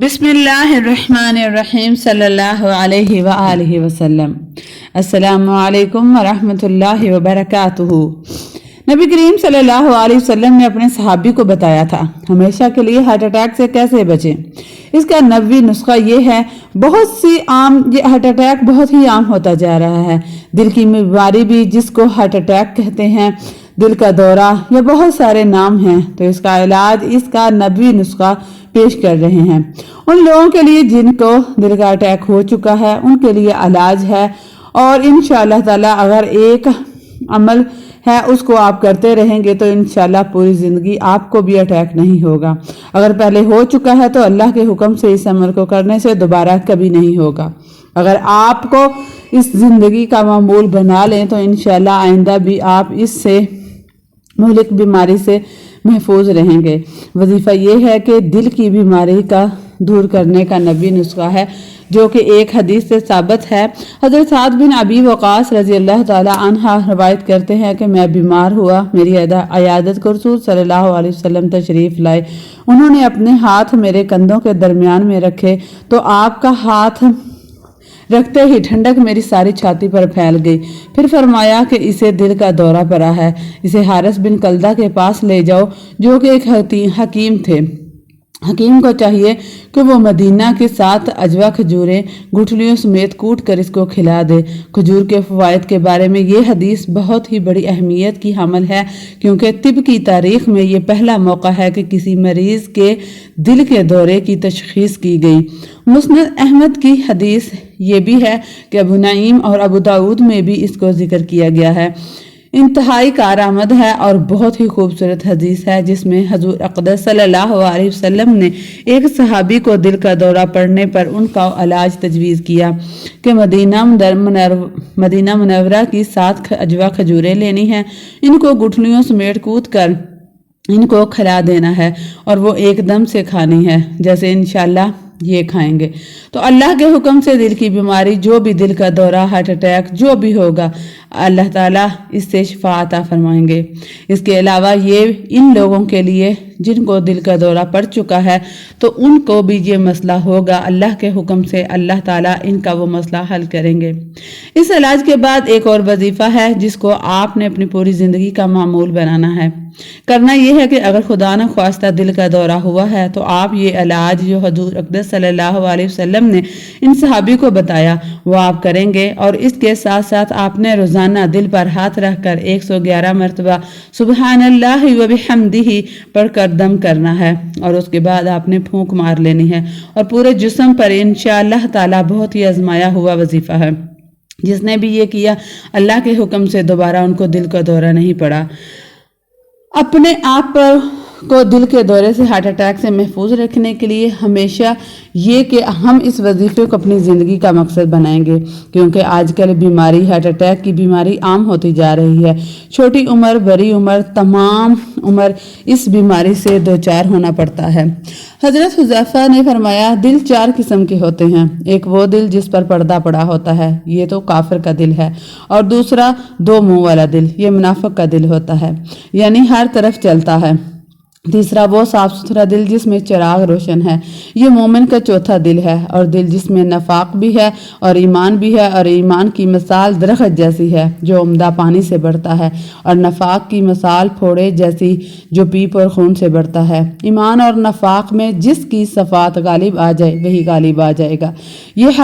بسم اللہ الرحمن الرحیم صلی اللہ علیہ وآلہ وسلم۔ السلام علیکم ورحمۃ اللہ وبرکاتہ۔ نبی کریم صلی اللہ علیہ وسلم نے اپنے صحابی کو بتایا تھا ہمیشہ کے لیے ہارٹ اٹیک سے کیسے بچیں۔ اس کا نبوی نسخہ یہ ہے، یہ ہارٹ اٹیک بہت ہی عام ہوتا جا رہا ہے۔ دل کی بیماری بھی جس کو ہارٹ اٹیک کہتے ہیں، دل کا دورہ، یا بہت سارے نام ہیں، تو اس کا علاج اس کا نبوی نسخہ پیش کر رہے ہیں۔ ان لوگوں کے لیے جن کو دل کا اٹیک ہو چکا ہے ان کے لیے علاج ہے، اور انشاءاللہ تعالی اگر ایک عمل ہے اس کو آپ کرتے رہیں گے تو انشاءاللہ پوری زندگی آپ کو بھی اٹیک نہیں ہوگا۔ اگر پہلے ہو چکا ہے تو اللہ کے حکم سے اس عمل کو کرنے سے دوبارہ کبھی نہیں ہوگا۔ اگر آپ کو اس زندگی کا معمول بنا لیں تو انشاءاللہ آئندہ بھی آپ اس سے مہلک بیماری سے محفوظ رہیں گے۔ وظیفہ یہ ہے کہ دل کی بیماری کا دور کرنے کا نبی نسخہ ہے، جو کہ ایک حدیث سے ثابت ہے۔ حضرت سعد بن ابی وقاص رضی اللہ تعالی عنہ روایت کرتے ہیں کہ میں بیمار ہوا، میری عیادت کو رسول صلی اللہ علیہ وسلم تشریف لائے۔ انہوں نے اپنے ہاتھ میرے کندھوں کے درمیان میں رکھے تو آپ کا ہاتھ رکھتے ہی ٹھنڈک میری ساری چھاتی پر پھیل گئی۔ پھر فرمایا کہ اسے دل کا دورہ پڑا ہے، اسے حارث بن کلدہ کے پاس لے جاؤ، جو کہ ایک حکیم تھے۔ حکیم کو چاہیے کہ وہ مدینہ کے 7 اجوا کھجوریں گٹھلیوں سمیت کوٹ کر اس کو کھلا دے۔ کھجور کے فوائد کے بارے میں یہ حدیث بہت ہی بڑی اہمیت کی حامل ہے، کیونکہ طب کی تاریخ میں یہ پہلا موقع ہے کہ کسی مریض کے دل کے دورے کی تشخیص کی گئی۔ مسند احمد کی حدیث یہ بھی ہے کہ ابو نعیم اور ابو داؤد میں بھی اس کو ذکر کیا گیا ہے۔ انتہائی کارآمد ہے اور بہت ہی خوبصورت حدیث ہے، جس میں حضور اقدس صلی اللہ علیہ وسلم نے ایک صحابی کو دل کا دورہ پڑنے پر ان کا علاج تجویز کیا کہ مدینہ منورہ کی 7 اجوا کھجوریں لینی ہیں، ان کو گٹھلیوں سمیت کوٹ کر ان کو کھلا دینا ہے، اور وہ ایک دم سے کھانی ہے جیسے انشاءاللہ یہ کھائیں گے تو اللہ کے حکم سے دل کی بیماری، جو بھی دل کا دورہ، ہارٹ اٹیک جو بھی ہوگا، اللہ تعالیٰ اس سے شفا عطا فرمائیں گے۔ اس کے علاوہ یہ ان لوگوں کے لیے جن کو دل کا دورہ پڑ چکا ہے تو ان کو بھی یہ مسئلہ ہوگا، اللہ کے حکم سے اللہ تعالیٰ ان کا وہ مسئلہ حل کریں گے۔ اس علاج کے بعد ایک اور وظیفہ ہے جس کو آپ نے اپنی پوری زندگی کا معمول بنانا ہے۔ کرنا یہ ہے کہ اگر خدا نہ خواستہ دل کا دورہ ہوا ہے تو آپ یہ علاج جو حضور اقدس صلی اللہ علیہ وسلم نے ان صحابی کو بتایا وہ آپ کریں گے، اور اس کے ساتھ ساتھ آپ نے روزانہ دل پر ہاتھ رکھ کر 111 مرتبہ سبحان اللہ وبحمدہ پڑھ کر دم کرنا ہے، اور اس کے بعد آپ نے پھونک مار لینی ہے، اور پورے جسم پر انشاءاللہ تعالی بہت ہی آزمایا ہوا وظیفہ ہے۔ جس نے بھی یہ کیا اللہ کے حکم سے دوبارہ ان کو دل کا دورہ نہیں پڑا۔ اپنے آپ کو دل کے دورے سے، ہارٹ اٹیک سے محفوظ رکھنے کے لیے ہمیشہ یہ کہ ہم اس وظیفے کو اپنی زندگی کا مقصد بنائیں گے، کیونکہ آج کل بیماری، ہارٹ اٹیک کی بیماری عام ہوتی جا رہی ہے۔ چھوٹی عمر، بڑی عمر، تمام عمر اس بیماری سے دوچار ہونا پڑتا ہے۔ حضرت حذیفہ نے فرمایا دل 4 قسم کے ہوتے ہیں، ایک وہ دل جس پر پردہ پڑا ہوتا ہے، یہ تو کافر کا دل ہے، اور دوسرا 2 منہ والا دل، یہ منافق کا دل ہوتا ہے، یعنی ہر طرف چلتا ہے۔ تیسرا وہ صاف ستھرا دل جس میں چراغ روشن ہے، یہ مومن کا چوتھا دل ہے، اور دل جس میں نفاق بھی ہے اور ایمان بھی ہے، اور ایمان کی مثال درخت جیسی ہے جو عمدہ پانی سے بڑھتا ہے، اور نفاق کی مثال پھوڑے جیسی جو پیپ اور خون سے بڑھتا ہے۔ ایمان اور نفاق میں جس کی صفات غالب آ جائے وہی غالب آ جائے گا۔ یہ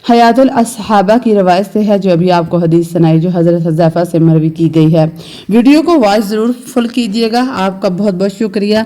حیات الاصحابہ کی روایت سے ہے، جو ابھی آپ کو حدیث سنائی جو حضرت حذیفہ سے مروی کی گئی ہے۔ ویڈیو کو واچ ضرور فل کیجیے گا۔ آپ کا بہت بہت شکریہ۔